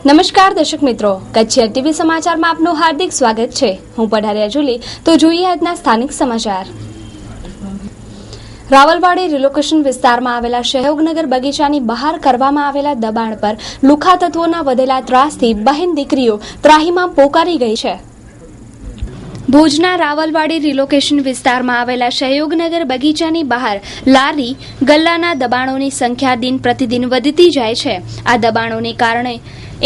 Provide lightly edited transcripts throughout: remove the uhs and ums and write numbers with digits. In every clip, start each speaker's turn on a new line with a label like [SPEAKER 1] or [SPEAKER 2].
[SPEAKER 1] નમસ્કાર દર્શક મિત્રો, કચ્છી ટીવી સમાચારમાં આપનું હાર્દિક સ્વાગત છે. હું પઢારિયા જુલી. તો જોઈએ આજના સ્થાનિક સમાચાર. રાવલવાડી રિલોકેશન વિસ્તારમાં આવેલા સહયોગનગર બગીચાની બહાર કરવામાં આવેલા દબાણ પર લુખ્ખા તત્વોના વધેલા ત્રાસથી બહેન દીકરીઓ ત્રાહીમામ પોકારી ગઈ છે. ભુજના રાવલવાડી રિલોકેશન વિસ્તારમાં આવેલા સહયોગનગર બગીચાની બહાર લારી ગલ્લાના દબાણોની સંખ્યા દિન પ્રતિદિન વધતી જાય છે. આ દબાણોને કારણે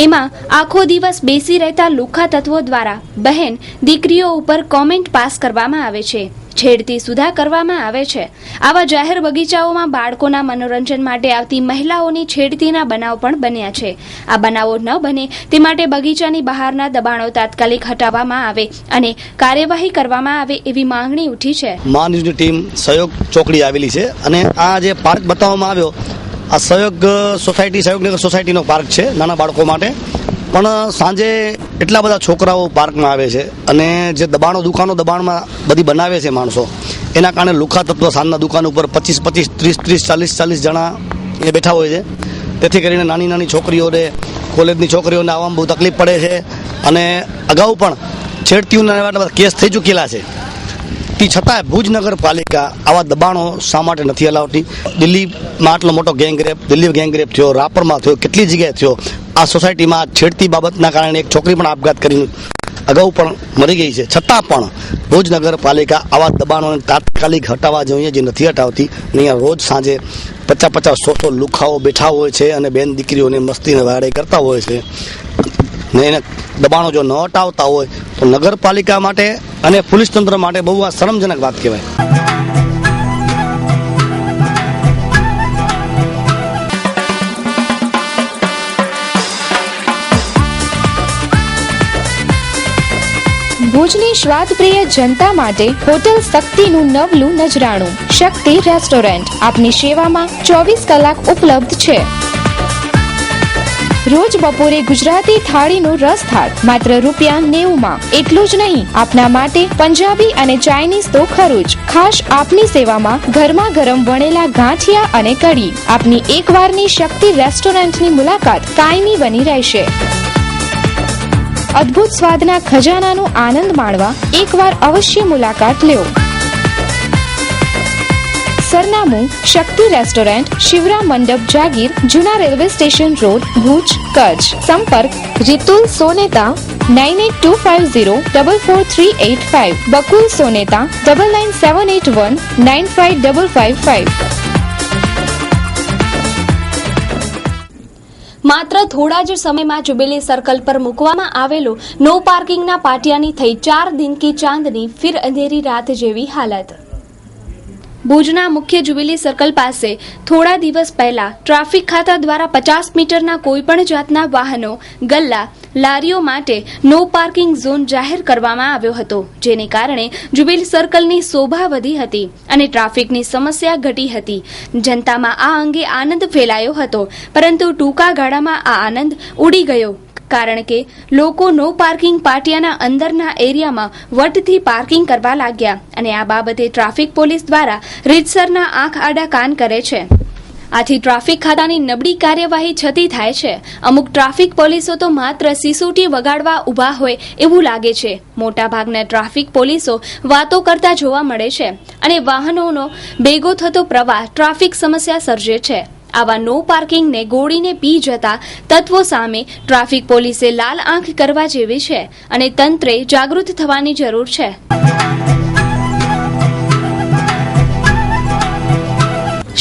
[SPEAKER 1] એમાં આખો દિવસ બેસી રહેતા લુખ્ખા તત્વો દ્વારા બહેન દીકરીઓ ઉપર કોમેન્ટ પાસ કરવામાં આવે છે, છેડતી સુધા કરવામાં આવે છે. આવા જાહેર બગીચાઓમાં બાળકોના મનોરંજન માટે આવતી મહિલાઓની છેડતીના બનાવ પણ બન્યા છે. આ બનાવો ન બને તે માટે બગીચાની બહારના દબાણો તાત્કાલિક હટાવવામાં આવે અને કાર્યવાહી કરવામાં આવે એવી માંગણી ઉઠી છે.
[SPEAKER 2] માનવની ટીમ સહયોગ ચોકડી આવેલી છે અને આ જે પાર્ક બતાવવામાં આવ્યો આ સહયોગનગર સોસાયટીનો પાર્ક છે નાના બાળકો માટે. પણ સાંજે એટલા બધા છોકરાઓ પાર્કમાં આવે છે અને જે દબાણમાં બધી બનાવે છે માણસો, એના કારણે લુખ્ખા તત્વ સાંજના દુકાન ઉપર 25, 30, 40 જણા એ બેઠા હોય છે. તેથી કરીને નાની છોકરીઓને, કોલેજની છોકરીઓને આવવામાં બહુ તકલીફ પડે છે અને અગાઉ પણ છેડતીઓના કેસ થઈ ચૂકેલા છે. તે છતાં ભુજ નગરપાલિકા આવા દબાણો શા માટે નથી હલાવતી? દિલ્હીમાં આટલો મોટો દિલ્હી ગેંગરેપ થયો, રાપરમાં થયો, કેટલી જગ્યાએ થયો. આ સોસાયટીમાં છેડતી બાબતના કારણે એક છોકરી પણ આપઘાત કરીને અગાઉ પણ મરી ગઈ છે. છતાં પણ ભુજ નગરપાલિકા આવા દબાણોને તાત્કાલિક હટાવવા જોઈએ, જે નથી હટાવતી. અહીંયા રોજ સાંજે 50-100 લુખ્ખાઓ બેઠા હોય છે અને બેન દીકરીઓને મસ્તીને વાડે કરતા હોય છે. ને એને દબાણો જો ન હટાવતા હોય તો નગરપાલિકા માટે અને પોલીસ તંત્ર માટે બહુ આ શરમજનક વાત કહેવાય.
[SPEAKER 1] ભુજની સ્વાદપ્રિય જનતા માટે હોટલ શક્તિનું નવલું નજરાણું શક્તિ રેસ્ટોરન્ટ આપની સેવામાં 24 કલાક ઉપલબ્ધ છે. રોજ બપોરે ગુજરાતી થાળીનો રસ થાળ માત્ર ₹90. એટલું જ નહીં, આપના માટે પંજાબી અને ચાઇનીઝ તો ખરું જ. ખાસ આપની સેવામાં ગરમા ગરમ વણેલા ગાંઠિયા અને કઢી. આપની એકવારની શક્તિ રેસ્ટોરન્ટની મુલાકાત કાયમી બની રહેશે. અદ્ભુત સ્વાદના ખજાનાનો આનંદ માણવા એકવાર અવશ્ય મુલાકાત લ્યો. સરનામું શક્તિ રેસ્ટોરન્ટ, શિવરામ મંડપ જાગીર, જૂના railway station road, Bhuj, Kutch. સંપર્ક રીતુલ સોનેતા 9825044385, બકુલ સોનેતા 9978195555. માત્ર થોડા જ સમયમાં જુબેલી સર્કલ પર મૂકવામાં આવેલો નો પાર્કિંગના પાટિયાની થઈ 4 દિન કી ચાંદની, ફિર અંધેરી રાત જેવી હાલત. ભુજના મુખ્ય જુબેલી સર્કલ પાસે થોડા દિવસ પહેલા ટ્રાફિક ખાતા દ્વારા 50 મીટરના કોઈપણ જાતના વાહનો, ગલ્લા, લારીઓ માટે નો પાર્કિંગ ઝોન જાહેર કરવામાં આવ્યો હતો, જેને કારણે જુબેલી સર્કલની શોભા વધી હતી અને ટ્રાફિકની સમસ્યા ઘટી હતી. જનતામાં આ અંગે આનંદ ફેલાયો હતો, પરંતુ ટૂંકા ગાળામાં આ આનંદ ઉડી ગયો, કારણ કે લોકો નો પાર્કિંગ પાટિયાના અંદરના એરિયામાં વટથી પાર્કિંગ કરવા લાગ્યા અને આ બાબતે ટ્રાફિક પોલીસ દ્વારા રીતસરના આંખ આડા કાન કરે છે. આથી ટ્રાફિક ખાતાની નબળી કાર્યવાહી છતી થાય છે. અમુક ટ્રાફિક પોલીસો તો માત્ર સિસોટી વગાડવા ઊભા હોય એવું લાગે છે. મોટાભાગના ટ્રાફિક પોલીસો વાતો કરતા જોવા મળે છે અને વાહનોનો ભેગો થતો પ્રવાહ ટ્રાફિક સમસ્યા સર્જે છે. આવા નો પાર્કિંગને ગોળીને પી જતા તત્વો સામે ટ્રાફિક પોલીસે લાલ આંખ કરવા જેવી છે અને તંત્રે જાગૃત થવાની જરૂર છે.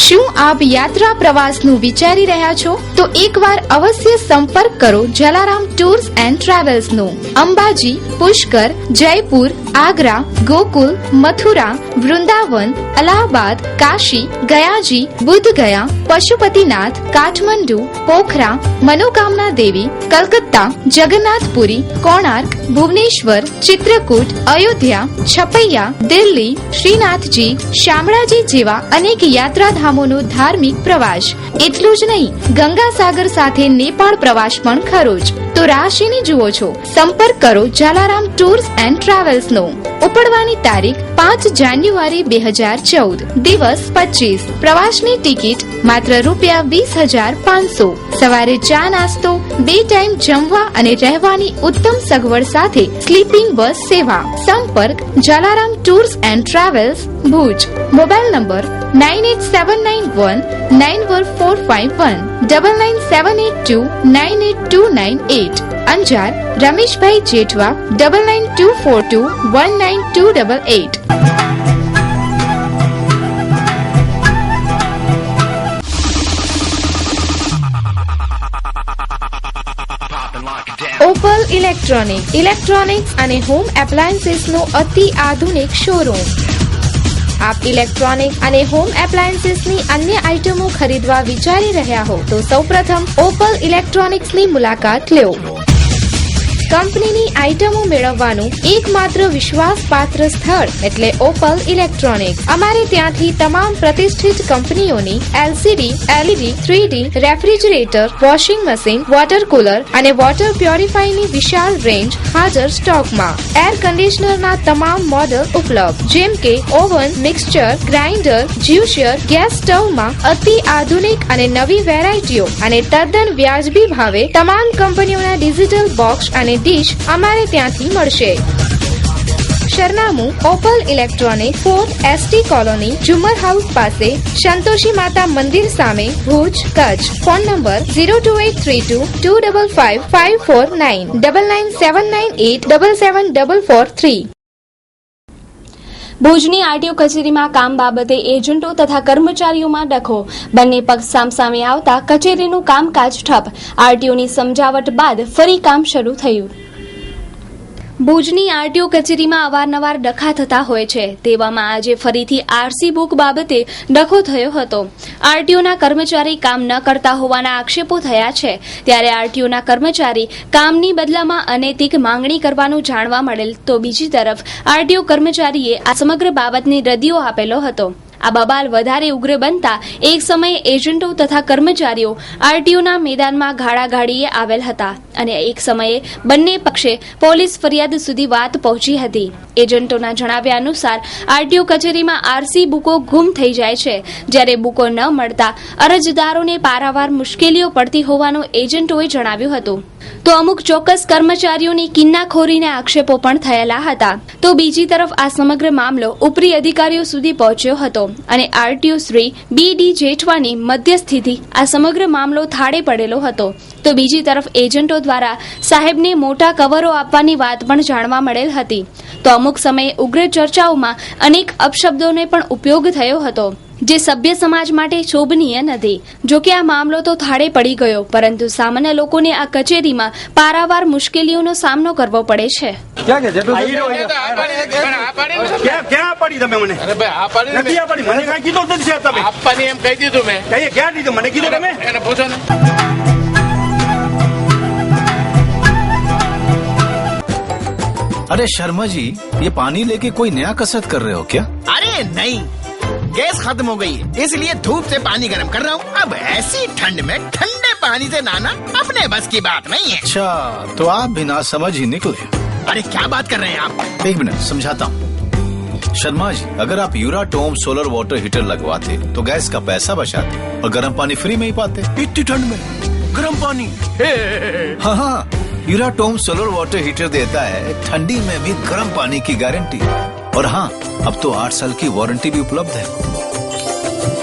[SPEAKER 1] શું આપ યાત્રા પ્રવાસનું વિચારી રહ્યા છો? તો એકવાર અવશ્ય સંપર્ક કરો જલારામ ટૂર્સ એન્ડ ટ્રાવેલ્સનો. અંબાજી, પુષ્કર, જયપુર, આગ્રા, ગોકુલ, મથુરા, વૃંદાવન, અલ્હાબાદ, કાશી, ગયાજી, બુદ્ધ ગયા, પશુપતિનાથ, કાઠમંડુ, પોખરા, મનોકામના દેવી, કલકત્તા, જગન્નાથપુરી, કોણાર્ક,
[SPEAKER 3] भुवनेश्वर, चित्रकूट, अयोध्या, छपैया, दिल्ही, श्रीनाथजी, शामળાજી જેવા અનેક યાત્રાધામોનો ધાર્મિક પ્રવાસ. એટલું જ નહીં, ગંગાસાગર સાથે નેપાળ પ્રવાસ પણ ખરો જ. તો રાહ શેની જુઓ છો? સંપર્ક કરો જલારામ ટૂર્સ એન્ડ ટ્રાવેલ્સ નો. ઉપડવાની તારીખ 5 જાન્યુઆરી 2014, દિવસ 25. પ્રવાસની ટિકિટ માત્ર ₹20,500. સવારે ચા નાસ્તો, 2 ટાઈમ જમવા અને રહેવાની ઉત્તમ સગવડ સાથે સ્લીપિંગ બસ સેવા. સંપર્ક Jalaram tours and travels, Bhuj. Mobile number 9879191451, 9978298298. Anjar Rameshbhai Jethwa 9924219288. Opal electronics અને હોમ એપ્લાયન્સીસ નો અતિ આધુનિક શોરૂમ. આપ ઇલેક્ટ્રોનિક અને હોમ એપ્લાયન્સીસ ની અન્ય આઇટમો ખરીદવા વિચારી રહ્યા હો તો સૌપ્રથમ ઓપલ ઇલેક્ટ્રોનિક્સ ની મુલાકાત લો. કંપનીની આઇટમો મેળવવાનું એકમાત્ર વિશ્વાસપાત્ર સ્થળ એટલે ઓપલ ઇલેક્ટ્રોનિક્સ. અમારે ત્યાંથી તમામ પ્રતિષ્ઠિત કંપનીઓની LCD, LED, 3D refrigerator, washing machine, water cooler અને વોટર પ્યોરિફાયરની વિશાળ રેન્જ હાજર સ્ટોકમાં. એર કન્ડિશનરના તમામ મોડલ ઉપલબ્ધ, જેમ કે oven, mixture, grinder, juicer, gas સ્ટવમાં અતિ આધુનિક અને નવી વેરાયટીઓ અને તદ્દન વ્યાજબી ભાવે તમામ કંપનીઓના ડિજિટલ બોક્સ અને ડીશ અમારે ત્યાંથી મળશે. સરનામું Opal electronic, 4 ST colony, Jhumar house પાસે, સંતોષી માતા મંદિર સામે, ભુજ, કચ્છ. Phone number 02832255549, 9979877443.
[SPEAKER 1] ભુજની આરટીઓ કચેરીમાં કામ બાબતે એજન્ટો તથા કર્મચારીઓમાં ડખો. બંને પક્ષ સામસામે આવતા કચેરીનું કામકાજ ઠપ. આરટીઓની સમજાવટ બાદ ફરી કામ શરૂ થયું. ભુજની આરટીઓ કચેરીમાં અવારનવાર ડખા થતા હોય છે. તેવામાં આજે ફરીથી આરસી બુક બાબતે ડખો થયો હતો. આરટીઓના કર્મચારી કામ ન કરતા હોવાના આક્ષેપો થયા છે. ત્યારે આરટીઓના કર્મચારી કામની બદલામાં અનૈતિક માંગણી કરવાનું જાણવા મળેલ તો બીજી તરફ આરટીઓ કર્મચારીએ આ સમગ્ર બાબતને રદિયો આપેલો હતો. આ બબાલ વધારે ઉગ્ર બનતા એક સમયે એજન્ટો તથા કર્મચારીઓ આરટીઓના મેદાનમાં ગાળાગાળીએ આવેલ હતા અને એક સમયે બંને પક્ષે પોલીસ ફરિયાદ સુધી વાત પહોંચી હતી. એજન્ટોના જણાવ્યા અનુસાર આરટીઓ કચેરીમાં આરસી બુકો ગુમ થઈ જાય છે. જ્યારે બુકો ન મળતા અરજદારોને પારાવાર મુશ્કેલીઓ પડતી હોવાનું એજન્ટોએ જણાવ્યું હતું. તો અમુક ચોક્કસ કર્મચારીઓની કિન્નાખોરીના આક્ષેપો પણ થયેલા હતા. તો બીજી તરફ આ સમગ્ર મામલો ઉપરી અધિકારીઓ સુધી પહોંચ્યો હતો અને આરટીઓ શ્રી BD જેઠવાની મધ્યસ્થીથી આ સમગ્ર મામલો થાળે પડેલો હતો. તો બીજી તરફ એજન્ટો દ્વારા સાહેબને મોટા કવરો આપવાની વાત પણ જાણવા મળેલ હતી. તો અમુક સમયે ઉગ્ર ચર્ચાઓમાં અનેક અપશબ્દોને પણ ઉપયોગ થયો હતો, જે સભ્ય સમાજ માટે શોભનીય નથી. જોકે આ મામલો તો થાળે પડી ગયો, પરંતુ સામાન્ય લોકોને આ કચેરીમાં પારાવાર મુશ્કેલીઓનો સામનો કરવો પડે છે.
[SPEAKER 4] अरे शर्मा जी, ये पानी लेके कोई नया कसरत कर रहे हो क्या?
[SPEAKER 5] अरे नहीं, गैस खत्म हो गई है, इसलिए धूप से पानी गर्म कर रहा हूँ. अब ऐसी ठंड में ठंडे पानी से नहाना अपने बस की बात नहीं है.
[SPEAKER 4] अच्छा, तो आप भी ना समझ ही निकले.
[SPEAKER 5] अरे क्या बात कर रहे हैं आप?
[SPEAKER 4] एक मिनट समझाता हूँ. शर्मा जी, अगर आप यूराटोम सोलर वाटर हीटर लगवाते तो गैस का पैसा बचाते और गर्म पानी फ्री में ही पाते.
[SPEAKER 5] इतनी ठंड में गर्म पानी?
[SPEAKER 4] हाँ हाँ, यूराटोम सोलर वाटर हीटर देता है ठंडी में भी गर्म पानी की गारंटी. और हाँ, अब तो 8 साल की वारंटी भी उपलब्ध है.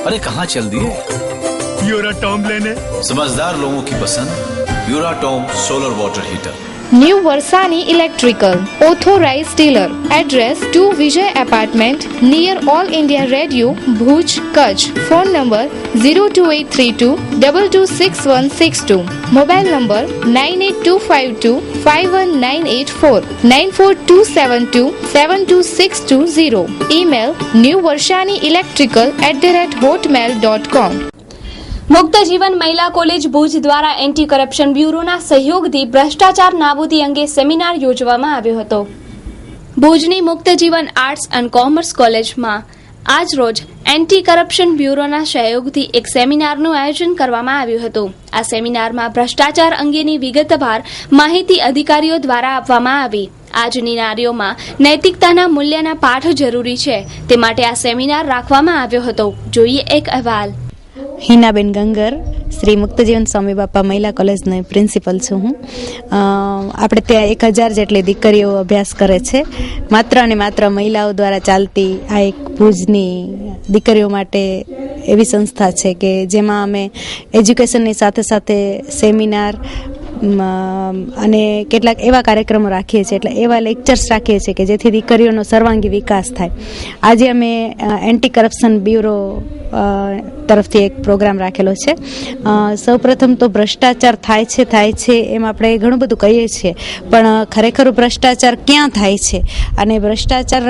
[SPEAKER 4] अरे कहाँ चल दिए
[SPEAKER 5] यूराटोम लेने?
[SPEAKER 4] समझदार लोगों की पसंद यूराटोम solar water heater.
[SPEAKER 3] New Varshani electrical, authorise dealer. Address 2 Vijay apartment near all India radio, Bhuj, Kutch. Phone number 02832226162. Mobile number 9825251984, 9427272620. Email newvarshanielectrical@hotmail.com.
[SPEAKER 1] મુક્ત જીવન મહિલા કોલેજ ભુજ દ્વારા એન્ટી કરપ્શન બ્યુરોના સહયોગથી ભ્રષ્ટાચાર નાબૂદી અંગે સેમિનાર યોજવામાં આવ્યો હતો. ભુજની મુક્ત જીવન આર્ટ્સ એન્ડ કોમર્સ કોલેજમાં આજ રોજ એન્ટી કરપ્શન બ્યુરોના સહયોગથી એક સેમિનારનું આયોજન કરવામાં આવ્યું હતું. આ સેમિનારમાં ભ્રષ્ટાચાર અંગેની વિગતવાર માહિતી અધિકારીઓ દ્વારા આપવામાં આવી. આજની નારીઓમાં નૈતિકતાના મૂલ્યના પાઠ જરૂરી છે, તે માટે આ સેમિનાર રાખવામાં આવ્યો હતો. જોઈએ એક અહેવાલ.
[SPEAKER 6] હિનાબેન ગંગર, શ્રી મુક્તજીવન સ્વામી બાપા મહિલા કોલેજની પ્રિન્સિપલ છું હું. આપણે ત્યાં 1000 જેટલી દીકરીઓ અભ્યાસ કરે છે. માત્ર અને માત્ર મહિલાઓ દ્વારા ચાલતી આ એક ભુજની દીકરીઓ માટે એવી સંસ્થા છે કે જેમાં અમે એજ્યુકેશનની સાથે સાથે સેમિનાર અને કેટલાક એવા કાર્યક્રમો રાખીએ છીએ, એટલે એવા લેક્ચર્સ રાખીએ છીએ કે જેથી દીકરીઓનો સર્વાંગી વિકાસ થાય. આજે અમે એન્ટી કરપ્શન બ્યુરો તરફથી એક પ્રોગ્રામ રાખેલો છે. સૌપ્રથમ તો ભ્રષ્ટાચાર થાય છે એમ આપણે ઘણું બધું કહીએ છીએ, પણ ખરેખર ભ્રષ્ટાચાર ક્યાં થાય છે અને ભ્રષ્ટાચાર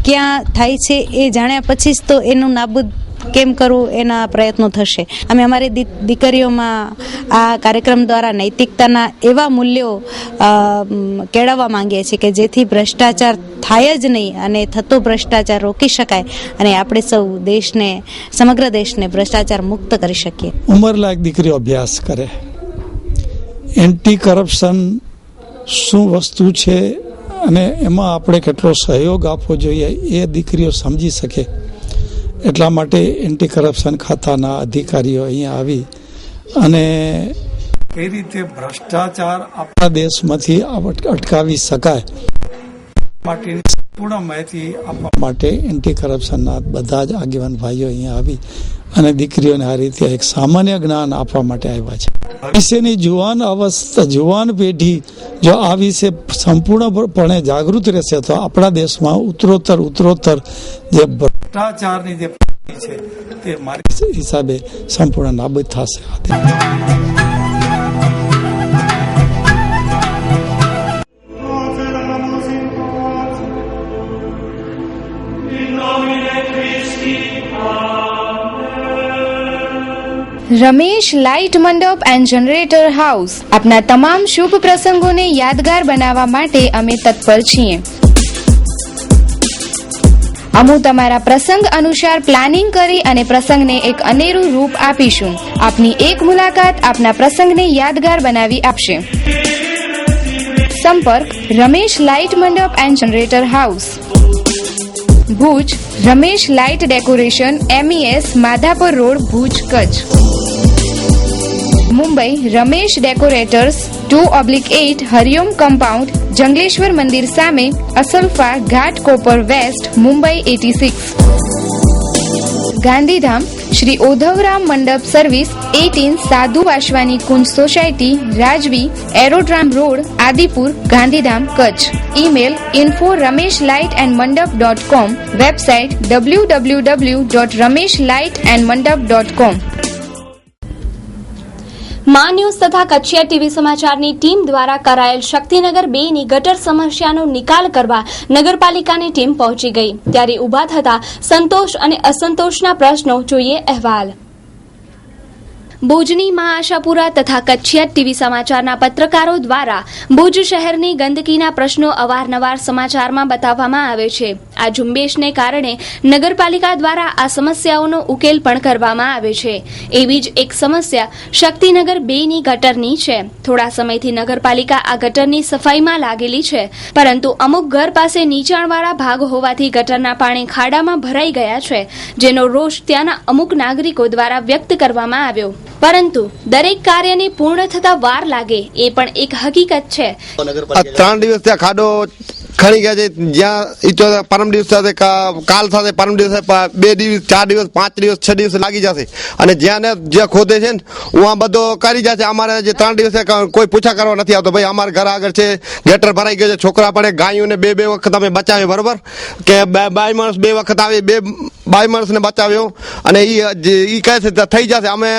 [SPEAKER 6] ક્યાં થાય છે એ જાણ્યા પછી જ તો એનું નાબૂદ કેમ કરવું એના પ્રયત્નો થશે. અમે અમારી દીકરીઓમાં આ કાર્યક્રમ દ્વારા નૈતિકતાના એવા મૂલ્યો કેળવવા માંગીએ છીએ કે જેથી ભ્રષ્ટાચાર થાય જ નહીં અને થતો ભ્રષ્ટાચાર રોકી શકાય અને આપણે સૌ દેશને, સમગ્ર દેશને ભ્રષ્ટાચાર મુક્ત કરી શકીએ.
[SPEAKER 7] ઉંમરલાયક દીકરીઓ અભ્યાસ કરે, એન્ટી કરપ્શન શું વસ્તુ છે અને એમાં આપણે કેટલો સહયોગ આપવો જોઈએ એ દીકરીઓ સમજી શકે. એટલા માટે એન્ટી કરપ્શન ખાતાના અધિકારીઓ અહીંયા આવી અને કઈ રીતે ભ્રષ્ટાચાર આપણા દેશમાંથી અટકાવી શકાય માટેની સંપૂર્ણ માહિતી આપવા માટે એન્ટી કરપ્શનના બધા જ આગેવાન ભાઈઓ અહીંયા આવી અને દીકરીઓને આ રીતે એક સામાન્ય જ્ઞાન આપવા માટે આવ્યા છે. ભવિષ્યની જુવાન પેઢી જો આ વિશે સંપૂર્ણપણે જાગૃત રહેશે તો આપણા દેશમાં ઉત્તરોત્તર જે ભ્રષ્ટાચારની જે છે તે મારી હિસાબે સંપૂર્ણ નાબૂદ થશે.
[SPEAKER 3] રમેશ લાઇટ મંડપ એન્ડ જનરેટર હાઉસ. આપના તમામ શુભ પ્રસંગોને યાદગાર બનાવવા માટે અમે તત્પર છીએ. અમે તમારા પ્રસંગ અનુસાર પ્લાનિંગ કરી અને પ્રસંગને એક અનેરું રૂપ આપીશું. આપની એક મુલાકાત આપના પ્રસંગને યાદગાર બનાવી આપશે. સંપર્ક રમેશ લાઇટ મંડપ and generator house, Bhuj. Ramesh light decoration, MES, Madhapar road, Bhuj, Kutch. Mumbai Ramesh decorators, 2/8 Hariom compound, Jangleshwar મંદિર સામે, અસલફા ઘાટ, કોપર વેસ્ટ, મુંબઈ 86. ગાંધીધામ શ્રી ઓધવરામ મંડપ સર્વિસ, 18 સાધુ વાસવાની કુંજ સોસાયટી, રાજવી, aerodrome road, Adipur, Gandhidham, Kutch. Email info@rameshlightandmandap.com. Website www.rameshlightandmandap.com.
[SPEAKER 1] મા ન્યૂઝ તથા કચ્છિયા ટીવી સમાચારની ટીમ દ્વારા કરાયેલ શક્તિનગર 2ની ગટર સમસ્યાનો નિકાલ કરવા નગરપાલિકાની ટીમ પહોંચી ગઈ, ત્યારે ઊભા થતા સંતોષ અને અસંતોષના પ્રશ્નો. જોઈએ અહેવાલ. ભુજની મા આશાપુરા તથા કચ્છિયા ટીવી સમાચારના પત્રકારો દ્વારા ભુજ શહેરની ગંદકીના પ્રશ્નો અવારનવાર સમાચારમાં બતાવવામાં આવે છે. આ ઝુંબેશને કારણે નગરપાલિકા દ્વારા આ સમસ્યાઓનો ઉકેલ પણ કરવામાં આવે છે. એવી જ એક સમસ્યા શક્તિનગર 2ની ગટરની છે. થોડા સમયથી નગરપાલિકા આ ગટરની સફાઈમાં લાગેલી છે, પરંતુ અમુક ઘર પાસે નીચાણવાળા ભાગ હોવાથી ગટરના પાણી ખાડામાં ભરાઈ ગયા છે, જેનો રોષ ત્યાંના અમુક નાગરિકો દ્વારા વ્યક્ત કરવામાં આવ્યો. પરંતુ દરેક કાર્યને પૂર્ણ થતા વાર લાગે એ પણ એક હકીકત છે.
[SPEAKER 8] 3 દિવસ ત્યાં ખાડો ખણી ગયા છે, જ્યાં પરમ દિવસ સાથે કાલ સાથે પરમ દિવસ 2 દિવસ 4 દિવસ 5 દિવસ 6 દિવસ લાગી જશે અને જ્યાં ખોદે છે ને હું બધો કરી જશે. અમારે જે 3 દિવસે કોઈ પૂછા કરવા નથી આવતો. ભાઈ અમારા ઘર આગળ છે, ગટર ભરાઈ ગયો છે, છોકરા પડે, ગાયોને 2 વખત અમે બચાવ્યો, બરોબર કે બાય માણસ 2 વખત આવે, 2 બાય માણસને બચાવ્યો અને એ કહે છે થઈ જશે. અમે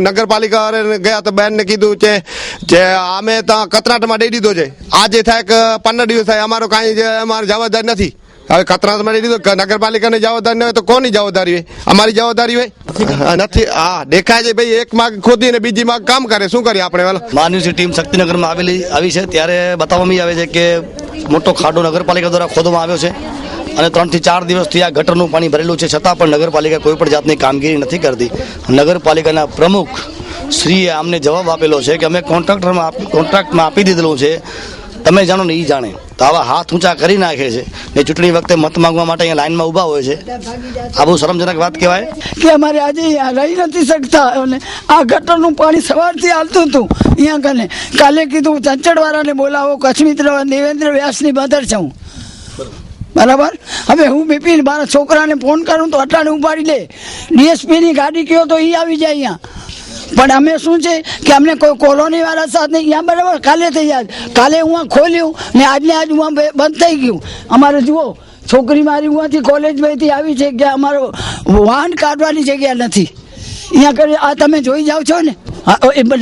[SPEAKER 8] નગરપાલિકા ગયા તો બેનને કીધું છે જે અમે ત્યાં કતરાટમાં દઈ દીધો છે. આજે થાય કે 15 દિવસ થાય, અમારો કાંઈ અમારે જવાબદારી નથી. હવે કતરાસમાં લીધું નગરપાલિકાની જવાબદારી હોય તો કોની જવાબદારી હોય? અમારી જવાબદારી હોય નથી. હા, દેખાય છે ભાઈ, એક માં ખોદી ને બીજી માં કામ કરે. શું કરીએ આપણે?
[SPEAKER 2] માનવની ટીમ શક્તિનગરમાં આવી છે ત્યારે બતાવવામાં આવે છે કે મોટો ખાડો નગરપાલિકા દ્વારા ખોદવામાં આવ્યો છે અને 3 થી 4 દિવસથી આ ગટરનું પાણી ભરેલું છે, છતાં પણ નગરપાલિકા કોઈ પણ જાતની કામગીરી નથી કરતી. નગરપાલિકાના પ્રમુખ શ્રીએ અમને જવાબ આપેલો છે કે અમે કોન્ટ્રાક્ટમાં આપી દીધેલું છે, તમે જાણો ને એ જાણે. તો આવા હાથ ઊંચા કરી નાખે છે ને ચૂંટણી વખતે મત માંગવા માટે અહીંયા લાઈનમાં ઊભા હોય છે. આ બહુ શરમજનક વાત કહેવાય
[SPEAKER 9] કે અમારે આજે અહીંયા રહી નથી શકતા અને આ ગટરનું પાણી સવારથી આવતું હતું અહીંયા કને. કાલે કીધું ચંચળવાળાને બોલાવો, કચ્છમિત્ર દેવેન્દ્ર વ્યાસની મધર છું, બરાબર. હવે હું બીપી મારા છોકરાને ફોન કરું તો અટાણે ઉપાડી લે. ડીએસપીની ગાડી કયો તો એ આવી જાય અહીંયા. પણ અમે શું છે કે અમને કોઈ કોલોની વાળા સાથે અહીંયા બરાબર કાલે થઈ જાય. કાલે હું ખોલ્યું ને આજને આજ હું બંધ થઈ ગયું. અમારે જુઓ છોકરી મારી ઉहाँથી કોલેજમાંથી આવી છે કે અમારો વાહન કાઢવાની જગ્યા નથી અહીંયા કરી. આ તમે જોઈ જાઓ છો ને,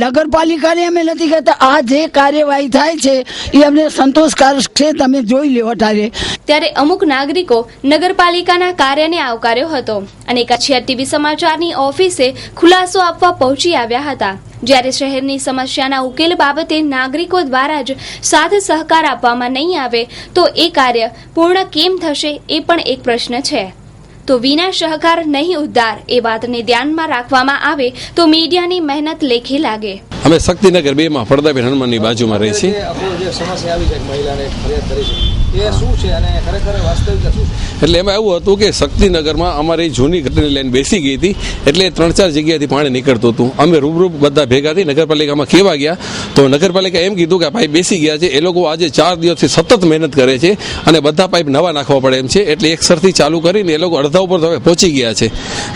[SPEAKER 9] નગરપાલિકાને અમે નથી કહેતા. આ જે કાર્યવાહી થાય છે એ અમને સંતોષકારક છે, તમે જોઈ લો અટારે.
[SPEAKER 1] ત્યારે અમુક નાગરિકો નગરપાલિકાના કાર્યને આવકાર્યો હતો અને કચ્છિયા ટીવી સમાચારની ઓફિસે ખુલાસો આપવા પહોંચી આવ્યા હતા. જ્યારે શહેરની સમસ્યાના ઉકેલ બાબતે નાગરિકો દ્વારા જ સાથ સહકાર આપવામાં નહીં આવે તો એ કાર્ય પૂર્ણ કેમ થશે એ પણ એક પ્રશ્ન છે. તો વિના સહકાર નહીં ઉદ્ધાર એ વાતને ધ્યાનમાં રાખવામાં આવે તો મીડિયાની મહેનત લેખે લાગે.
[SPEAKER 10] અમે શક્તિનગર 2 માં ફળદાબેન હનુમાનની બાજુમાં રહી છીએ. એટલે એમાં એવું હતું કે શક્તિનગરમાં અમારી જૂની ગટરની લાઈન બેસી ગઈ હતી, એટલે 3-4 જગ્યાએથી પાણી નીકળતું હતું. અમે રૂબરૂ બધા ભેગા થઈ નગરપાલિકામાં કહેવા ગયા તો નગરપાલિકા એમ કીધું કે પાઇપ બેસી ગયા છે, એ લોકો આજે 4 દિવસથી સતત મહેનત કરે છે અને બધા પાઇપ નવા નાખવા પડે એમ છે, એટલે એક સરથી ચાલુ કરીને એ લોકો અડધા ઉપર હવે પહોંચી ગયા છે.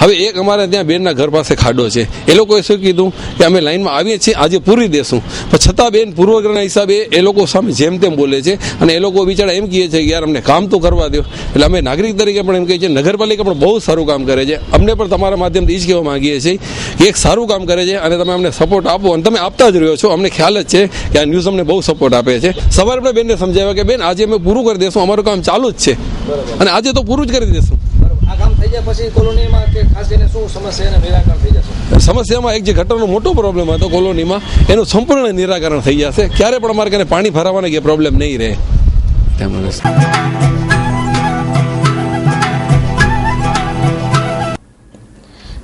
[SPEAKER 10] હવે એક અમારે ત્યાં બેનના ઘર પાસે ખાડો છે, એ લોકોએ શું કીધું કે અમે લાઈનમાં આવીએ છીએ, આજે પૂરી દેશું. પણ છતાં બેન પૂર્વગ્રહના હિસાબે એ લોકો સામે જેમ તેમ બોલે છે અને એ લોકો બિચારા એમ કહે છે કે યાર અમને કામ તો કરવા દો. એટલે અમે નાગરિક તરીકે પણ એમ કહીએ છીએ નગરપાલિકા પણ બહુ સારું કામ કરે છે. અમને પણ તમારા માધ્યમથી જ કહેવા માંગીએ છીએ કે એક સારું કામ કરે છે અને તમે અમને સપોર્ટ આપો અને તમે આપતા જ રહ્યો છો. અમને ખ્યાલ જ છે કે આ ન્યૂઝ અમને બહુ સપોર્ટ આપે છે. સવારે આપણે બેનને સમજાવ્યા કે બેન આજે અમે પૂરું કરી દેશું, અમારું કામ ચાલુ જ છે અને આજે તો પૂરું જ કરી દેશું. સમસ્યામાં એક જે ગટરનો મોટો પ્રોબ્લેમ હતો કોલોનીમાં, એનું સંપૂર્ણ નિરાકરણ થઈ જશે. ક્યારે પણ અમારે કને પાણી ભરાવાનો કે પ્રોબ્લેમ નહીં રહે.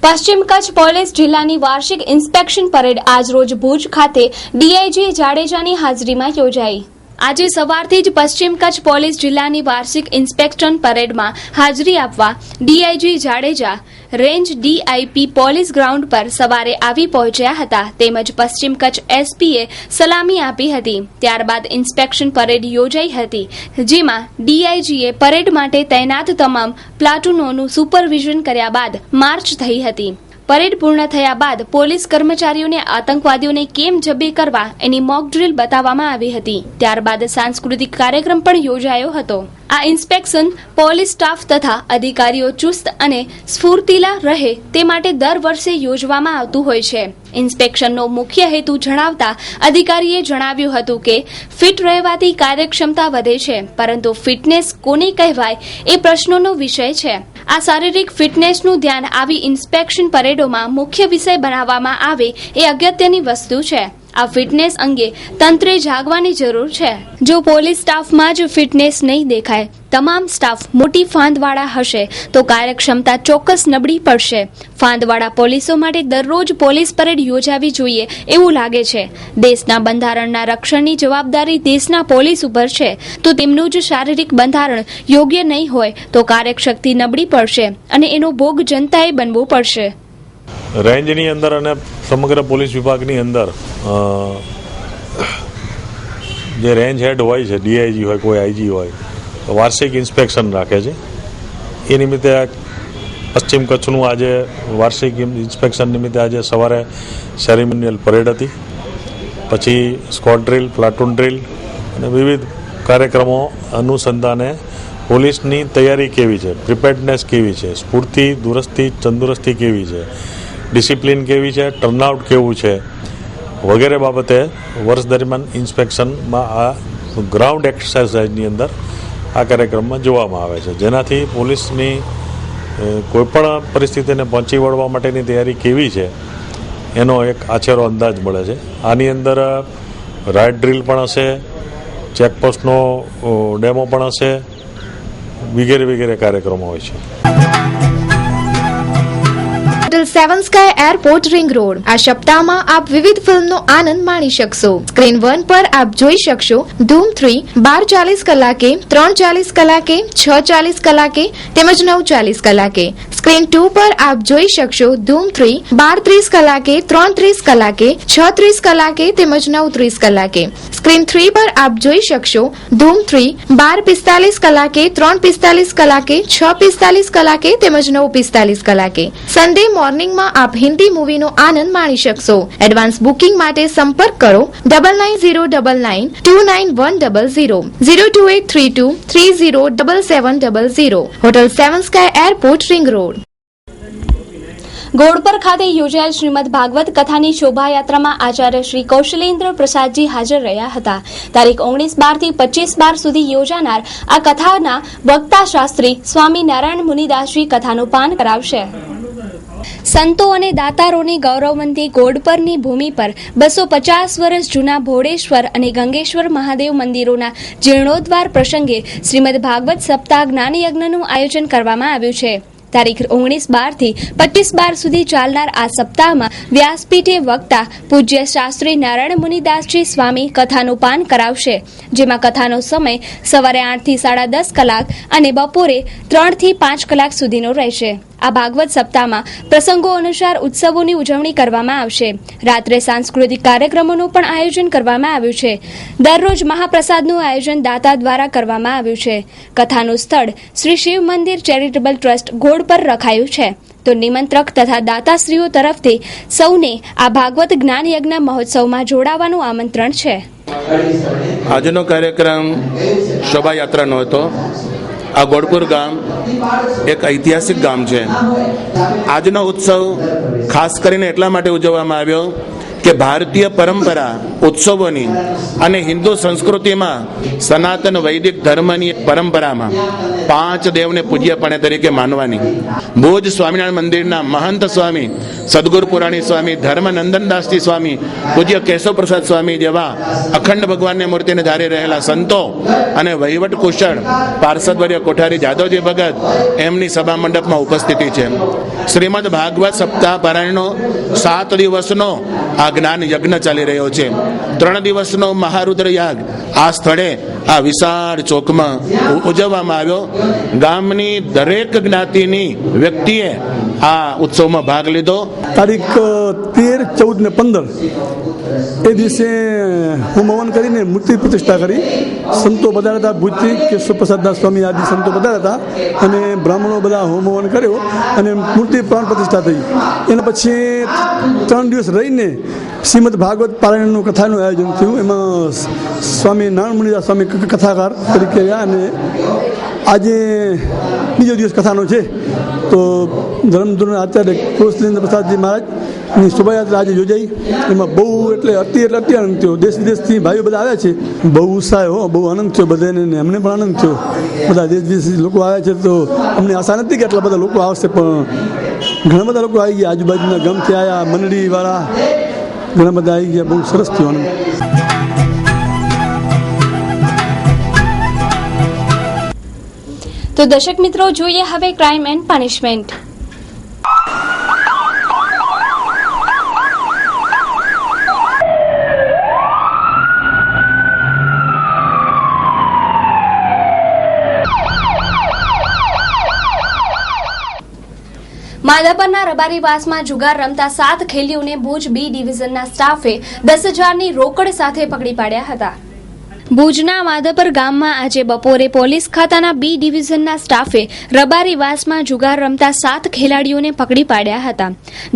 [SPEAKER 1] પશ્ચિમ કચ્છ પોલીસ જિલ્લાની વાર્ષિક ઇન્સ્પેક્શન પરેડ આજરોજ ભુજ ખાતે ડીઆઈજી જાડેજાની હાજરીમાં યોજાઈ. આજે સવારથી જ પશ્ચિમ કચ્છ પોલીસ જિલ્લાની વાર્ષિક ઇન્સ્પેક્શન પરેડમાં હાજરી આપવા DIG Jadeja range DIP police ground પર સવારે આવી પહોંચ્યા હતા. તેમજ પશ્ચિમ કચ્છ એસપીએ સલામી આપી હતી. ત્યારબાદ ઇન્સ્પેક્શન પરેડ યોજાઈ હતી, જેમાં ડીઆઈજીએ પરેડ માટે તૈનાત તમામ પ્લાટુનોનું સુપરવિઝન કર્યા બાદ માર્ચ થઈ હતી. પરેડ પૂર્ણ થયા બાદ પોલીસ કર્મચારીઓને આતંકવાદીઓને કેમ જબ્બે કરવા એની મોક ડ્રીલ બતાવવામાં આવી હતી. ત્યારબાદ સાંસ્કૃતિક કાર્યક્રમ પણ યોજાયો હતો. આ ઇન્સ્પેક્શન પોલીસ સ્ટાફ તથા અધિકારીઓ ચુસ્ત અને સ્ફૂર્તિલા રહે તે માટે દર વર્ષે યોજવામાં આવતું હોય છે. ઇન્સ્પેક્શનનો મુખ્ય હેતુ જણાવતા અધિકારીએ જણાવ્યું હતું કે ફિટ રહેવાથી કાર્યક્ષમતા વધે છે, પરંતુ ફિટનેસ કોને કહેવાય એ પ્રશ્નોનો વિષય છે. આ શારીરિક ફિટનેસનું ધ્યાન આવી ઇન્સ્પેક્શન પરેડોમાં મુખ્ય વિષય બનાવવામાં આવે એ અગત્યની વસ્તુ છે. આ ફિટનેસ અંગે તંત્રે જાગવાની જરૂર છે. જો પોલીસ સ્ટાફમાં જ ફિટનેસ નહીં દેખાય, તમામ સ્ટાફ મોટી ફાંદવાળા હશે તો કાર્યક્ષમતા ચોક્કસ નબળી પડશે. ફાંદવાળા પોલીસો માટે દરરોજ પોલીસ પરેડ યોજાવી જોઈએ એવું લાગે છે. દેશના બંધારણના રક્ષણની જવાબદારી દેશના પોલીસ ઉપર છે, તો તેમનું જ શારીરિક બંધારણ યોગ્ય નહીં હોય તો કાર્યશક્તિ નબળી પડશે અને એનો ભોગ જનતાએ બનવો પડશે.
[SPEAKER 11] રેન્જની અંદર અને સમગ્ર પોલીસ વિભાગની અંદર જે રેન્જ હેડ હોય છે, ડીઆઈજી હોય, કોઈ આઈજી હોય, તો વાર્ષિક ઇન્સ્પેક્શન રાખે છે. એ નિમિત્તે પશ્ચિમ કચ્છનું આજે વાર્ષિક ઇન્સ્પેક્શન નિમિત્તે આજે સવારે સેરેમોનિયલ પરેડ હતી, પછી સ્ક્વોડ ડ્રીલ, પ્લાટૂન ડ્રીલ અને વિવિધ કાર્યક્રમો અનુસંધાને પોલીસની તૈયારી કેવી છે, પ્રિપેર્ડનેસ કેવી છે, સ્ફૂર્તિ, દુરસ્તી, તંદુરસ્તી કેવી છે, ડિસિપ્લિન કેવી છે, ટર્નઆઉટ કેવું છે વગેરે બાબતે વર્ષ દરમિયાન ઇન્સ્પેક્શનમાં આ ગ્રાઉન્ડ એક્સરસાઇઝની અંદર આ કાર્યક્રમમાં જોવામાં આવે છે, જેનાથી પોલીસની કોઈપણ પરિસ્થિતિને પહોંચી વળવા માટેની તૈયારી કેવી છે એનો એક આછેરો અંદાજ મળે છે. આની અંદર રાઇડ ડ્રીલ પણ હશે, ચેકપોસ્ટનો ડેમો પણ હશે, વગેરે વગેરે કાર્યક્રમો હોય છે.
[SPEAKER 3] હોટલ સેવન સ્કાય એરપોર્ટ રિંગ રોડ. આ સપ્તાહમાં આપ વિવિધ ફિલ્મનો આનંદ માણી શકશો. સ્ક્રીન 1 પર આપ જોઈ શકશો ધૂમ 3 12:40 કલાકે, 3:40 કલાકે, 6:40 કલાકે તેમજ 9:40 કલાકે. સ્ક્રીન 2 પર આપ જોઈ શકશો ધૂમ 3 12:30 કલાકે, 3:30 કલાકે, 6:30 કલાકે તેમજ 9:30 કલાકે. સ્ક્રીન 3 પર આપ જોઈ શકશો ધૂમ 3 12:45 કલાકે, 3:45 કલાકે, 6:45 કલાકે તેમજ 9:45 કલાકે. સન્ડે મોર્નિંગમાં આપ હિન્દી મૂવીનો આનંદ માણી શકશો. એડવાન્સ બુકિંગ માટે સંપર્ક કરો 9909929100 02832307700. હોટલ સેવન સ્કાય એરપોર્ટ રિંગ રોડ.
[SPEAKER 1] ગોળપર ખાતે યોજાયેલ શ્રીમદ ભાગવત કથાની શોભાયાત્રામાં આચાર્ય શ્રી કૌશલેન્દ્ર પ્રસાદજી હાજર રહ્યા હતા. તારીખ 19/12 થી 25/12 સુધી યોજાનાર આ કથાના વક્તા શાસ્ત્રી સ્વામી નારાયણ મુનિદાસજી કથાનું પાન કરાવશે. સંતો અને દાતારોની ગૌરવવંતી ગોળપરની ભૂમિ પર 250 વર્ષ જૂના ભોળેશ્વર અને ગંગેશ્વર મહાદેવ મંદિરોના જીર્ણોદ્ધાર પ્રસંગે શ્રીમદ ભાગવત સપ્તાહ જ્ઞાનયજ્ઞનું આયોજન કરવામાં આવ્યું છે. તારીખ 19/12 થી 25/12 સુધી ચાલનાર આ સપ્તાહમાં વ્યાસપીઠે વક્તા પૂજ્ય શાસ્ત્રી નારાયણ મુનિદાસજી સ્વામી કથાનું પાન કરાવશે, જેમાં કથાનો સમય સવારે 8 થી 10:30 કલાક અને બપોરે 3 થી 5 કલાક સુધીનો રહેશે. આ ભાગવત સપ્તાહમાં પ્રસંગો અનુસાર ઉત્સવોની ઉજવણી કરવામાં આવશે. રાત્રે સાંસ્કૃતિક કાર્યક્રમોનું પણ આયોજન કરવામાં આવ્યું છે. દરરોજ મહાપ્રસાદનું આયોજન દાતા દ્વારા કરવામાં આવ્યું છે. કથાનું સ્થળ શ્રી શિવ મંદિર ચેરિટેબલ ટ્રસ્ટ ગોળ પર રખાયું છે. તો નિમંત્રક તથા દાતાશ્રીઓ તરફથી સૌને આ ભાગવત જ્ઞાન યજ્ઞ મહોત્સવમાં જોડાવાનું આમંત્રણ છે.
[SPEAKER 12] આજનો કાર્યક્રમ શોભાયાત્રાનો હતો. આ ગોળપુર ગામ એક ઐતિહાસિક ગામ છે. આજનો ઉત્સવ ખાસ કરીને એટલા માટે ઉજવવામાં આવ્યો કે ભારતીય પરંપરા ઉત્સવોની અને હિન્દુ સંસ્કૃતિમાં સનાતન વૈદિક ધર્મની પરંપરામાં 5 દેવને પૂજ્યપણે તરીકે માનવાની. ભુજ સ્વામિનારાયણ મંદિરના મહંત સ્વામી સદગુરુ પુરાણી સ્વામી ધર્મનંદનદાસજી સ્વામી, પૂજ્ય કેશવ પ્રસાદ સ્વામી જેવા અખંડ ભગવાનની મૂર્તિને ધારી રહેલા સંતો અને વહીવટ કુશળ પાર્ષદવર્ય કોઠારી જાદવજી ભગત એમની સભા મંડપમાં ઉપસ્થિતિ છે. શ્રીમદ ભાગવત સપ્તાહ પારાયણનો 7 દિવસનો આ જ્ઞાન યજ્ઞ ચાલી રહ્યો છે. 3 દિવસનો મહારુદ્ર યાગ આ સ્થળે આ વિશાળ ચોકમાં ઉજવવામાં આવ્યો. ગામની દરેક જ્ઞાતિની વ્યક્તિએ આ ઉત્સવમાં ભાગ લીધો.
[SPEAKER 13] તારીખ 13, 14 ને 15 એ દિવસે હોમ હવન કરીને મૂર્તિ પ્રતિષ્ઠા કરી. સંતો બધા હતા, ભુજથી કેશવ પ્રસાદદાસ સ્વામી આદિ સંતો બધા હતા અને બ્રાહ્મણો બધા હોમ હવન કર્યો અને મૂર્તિ પ્રાણ પ્રતિષ્ઠા થઈ. એના પછી 3 દિવસ રહીને શ્રીમદ ભાગવત પારાયણનું કથાનું આયોજન થયું. એમાં સ્વામી નારાયણ મુનિદાસ સ્વામી કથાકાર તરીકે રહ્યા અને આજે બીજો દિવસ કથાનો છે. તો ધર્મધૂન આચાર્ય કૌશલેન્દ્ર પ્રસાદજી મહારાજની શોભાયાત્રા આજે યોજાઈ. એમાં બહુ એટલે અતિ આનંદ થયો. દેશ વિદેશથી ભાઈઓ બધા આવ્યા છે. બહુ ઉત્સાહ બહુ આનંદ થયો બધાને, અમને પણ આનંદ થયો. બધા દેશ વિદેશથી લોકો આવ્યા છે. તો અમને આશા નથી કે આટલા બધા લોકો આવશે, પણ ઘણા બધા લોકો આવી ગયા. આજુબાજુના ગામથી આવ્યા, મંડળીવાળા ઘણા બધા આવી ગયા. બહુ સરસ થયો આનંદ.
[SPEAKER 1] તો દર્શક મિત્રો, જોઈએ હવે ક્રાઇમ એન્ડ પનિશમેન્ટ. માધાપરના રબારીવાસમાં જુગાર રમતા 7 ખેલીઓને ભુજ બી ડિવિઝનના સ્ટાફે 10,000ની રોકડ સાથે પકડી પાડ્યા હતા. ભુજના માધાપર ગામમાં આજે બપોરે પોલીસ ખાતાના બી ડિવિઝનના સ્ટાફે રબારીવાસમાં જુગાર રમતા 7 ખેલાડીઓને પકડી પાડ્યા હતા.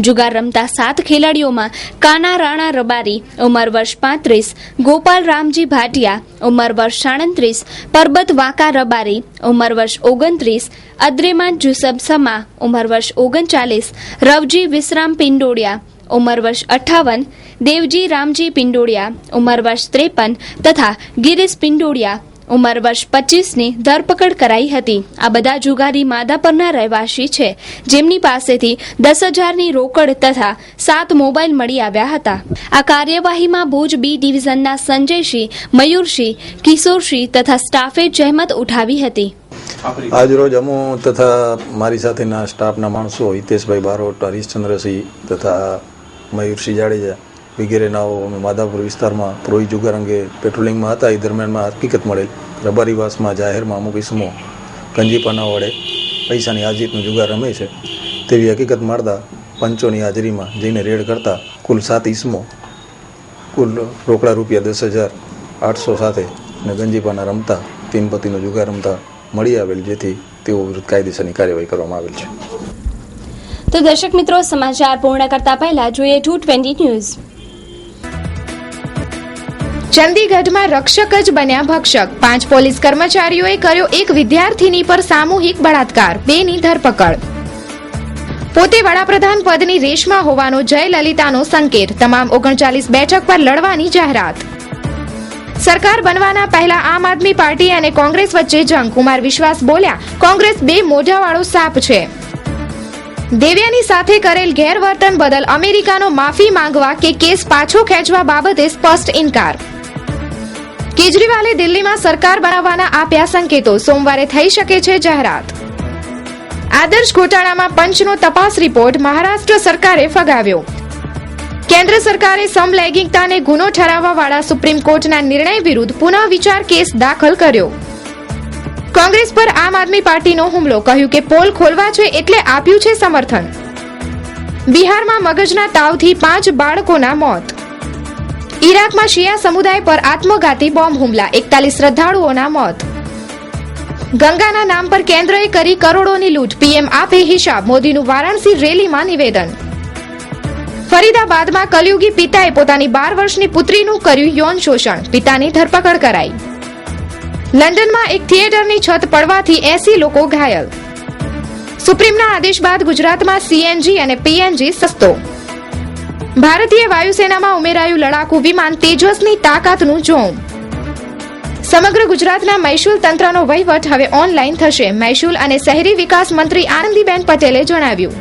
[SPEAKER 1] જુગાર રમતા 7 ખેલાડીઓમાં કાના રાણા રબારી ઉંમર વર્ષ 35, ગોપાલ રામજી ભાટિયા ઉંમર વર્ષ 37, પરબત વાંકા રબારી ઉંમર વર્ષ 29, અદ્રેમાન જુસબ સમા ઉંમર વર્ષ 39, રવજી વિશ્રામ પિંડોડિયા ઉંમર વર્ષ 58, દેવજી રામજી પિંડોડિયા ઉંમર વર્ષ 53 તથા ગિરીશ પિંડોડિયા ઉંમર વર્ષ 25ની ધરપકડ કરાઈ હતી. આ બધા જુગારી માધાપરના રહેવાસી છે, જેમની પાસેથી 10,000ની રોકડ તથા 7 મોબાઈલ મળી આવ્યા હતા. આ કાર્યવાહીમાં ભુજ બી ડિવિઝનના સંજયસિંહ, મયુરસિંહ, કિશોરસિંહ તથા સ્ટાફે જહેમત ઉઠાવી હતી.
[SPEAKER 14] આજરોજ અમો તથા મારી સાથેના સ્ટાફના માણસો હિતેશભાઈ બારોટ, હરીશચંદ્રસિંહ તથા મયુરસિંહ જાડેજા વગેરેનાઓ અમે માધાપુર વિસ્તારમાં પ્રોહી જુગાર અંગે પેટ્રોલિંગમાં હતા. એ દરમિયાનમાં હકીકત મળેલ રબારીવાસમાં જાહેરમાં અમુક ઇસમો ગંજીપાના વડે પૈસાની હાજરીનું જુગાર રમે છે તેવી હકીકત મળતા પંચોની હાજરીમાં જઈને રેડ કરતા કુલ 7 ઇસમો કુલ રોકડા રૂપિયા 10,800 સાથે અને ગંજીપાના રમતા 3 પતિનો જુગાર રમતા મળી આવેલ, જેથી તેઓ વિરુદ્ધ કાયદેસરની કાર્યવાહી કરવામાં આવેલ છે.
[SPEAKER 1] તો દર્શક મિત્રો, સમાચાર પૂર્ણ કરતા પહેલા જોઈએ 220 ન્યૂઝ.
[SPEAKER 3] ચંદીગઢમાં રક્ષક જ બન્યા ભક્ષક. 5 પોલીસ કર્મચારીઓએ કર્યો એક વિદ્યાર્થીની પર સામૂહિક બળાત્કાર, 2ની ધરપકડ. પોતે વડાપ્રધાન પદની રેસમાં હોવાનો જયલલિતાનો સંકેત. તમામ 39 બેઠક પર લડવાની જાહેરાત. સરકાર બનવાના પહેલા આમ આદમી પાર્ટી અને કોંગ્રેસ વચ્ચે જંગ. કુમાર વિશ્વાસ બોલ્યા, કોંગ્રેસ 2 મોઢાવાળો સાપ છે. દેવ્યાની સાથે કરેલ ગેરવર્તન બદલ અમેરિકાનો માફી માંગવા કે કેસ પાછો ખેંચવા બાબતે સ્પષ્ટ ઇનકાર. કેજરીવાલે દિલ્હીમાં સરકાર બનાવવાના આપ્યા સંકેતો. સોમવારે થઈ શકે છે જાહેરાત. આદર્શ ઘોટાળામાં પંચનો તપાસ રિપોર્ટ મહારાષ્ટ્ર સરકારે ફગાવ્યો. કેન્દ્ર સરકારે સમલૈંગિકતાને ગુનો ઠરાવવાવાળા સુપ્રીમ કોર્ટના નિર્ણય વિરુદ્ધ પુનઃવિચાર કેસ દાખલ કર્યો. કોંગ્રેસ પર આમ આદમી પાર્ટીનો હુમલો. કહ્યું કે પોલ ખોલવા છે એટલે આપ્યું છે સમર્થન. બિહારમાં મગજના તાવથી 5 બાળકોના મોત. ઈરાકમાં શિયા સમુદાય પર આત્મઘાતી બોમ્બ હુમલા, 41 શ્રદ્ધાળુઓના મોત. ગંગાના નામ પર કેન્દ્રએ કરી કરોડોની લૂંટ, પીએમ આપે હિસાબ. મોદીનું વારાણસી રેલીમાં નિવેદન. ફરીદાબાદમાં કલયુગી પિતાએ પોતાની 12 વર્ષની પુત્રીનું કર્યું યૌન શોષણ, પિતાની ધરપકડ કરાઈ. લંડનમાં એક થિયેટરની છત પડવાથી 80 લોકો ઘાયલ. સુપ્રીમના આદેશ બાદ ગુજરાતમાં સીએનજી અને પીએનજી સસ્તો. ભારતીય વાયુસેનામાં ઉમેરાયું લડાકુ વિમાન તેજસની તાકાતનું જોમ. સમગ્ર ગુજરાતના મહેસૂલ તંત્રનો વહીવટ હવે ઓનલાઈન થશે. મહેસૂલ અને શહેરી વિકાસ મંત્રી આનંદીબેન પટેલે જણાવ્યું.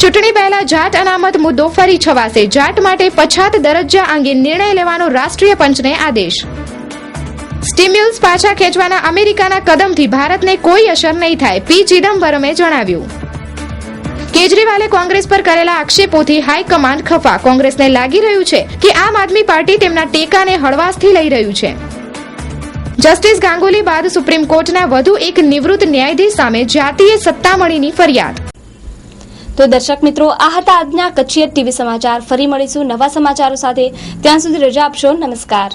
[SPEAKER 3] ચૂંટણી પહેલા જાટ અનામત મુદ્દો ફરી છવાશે. જાટ માટે પછાત દરજ્જા અંગે નિર્ણય લેવાનો રાષ્ટ્રીય પંચને આદેશ. સ્ટિમ્યુલ્સ પાછા ખેંચવાના અમેરિકાના કદમથી ભારતને કોઈ અસર નહીં થાય, પી ચિદમ્બરમે જણાવ્યું. કેજરીવાલે કોંગ્રેસ પર કરેલા આક્ષેપોથી હાઈકમાન્ડ ખફા. કોંગ્રેસને લાગી રહ્યું છે કે આમ આદમી પાર્ટી તેમના ટેકાને હળવાશથી લઈ રહ્યું છે. જસ્ટિસ ગાંગુલી બાદ સુપ્રીમ કોર્ટના વધુ એક નિવૃત્ત ન્યાયાધીશ સામે જાતીય સત્તામણીની ફરિયાદ.
[SPEAKER 1] તો દર્શક મિત્રો, આ હતા આજના કચ્છી ટીવી સમાચાર. ફરી મળીશું નવા સમાચારો સાથે. ત્યાં સુધી રજા આપશો. નમસ્કાર.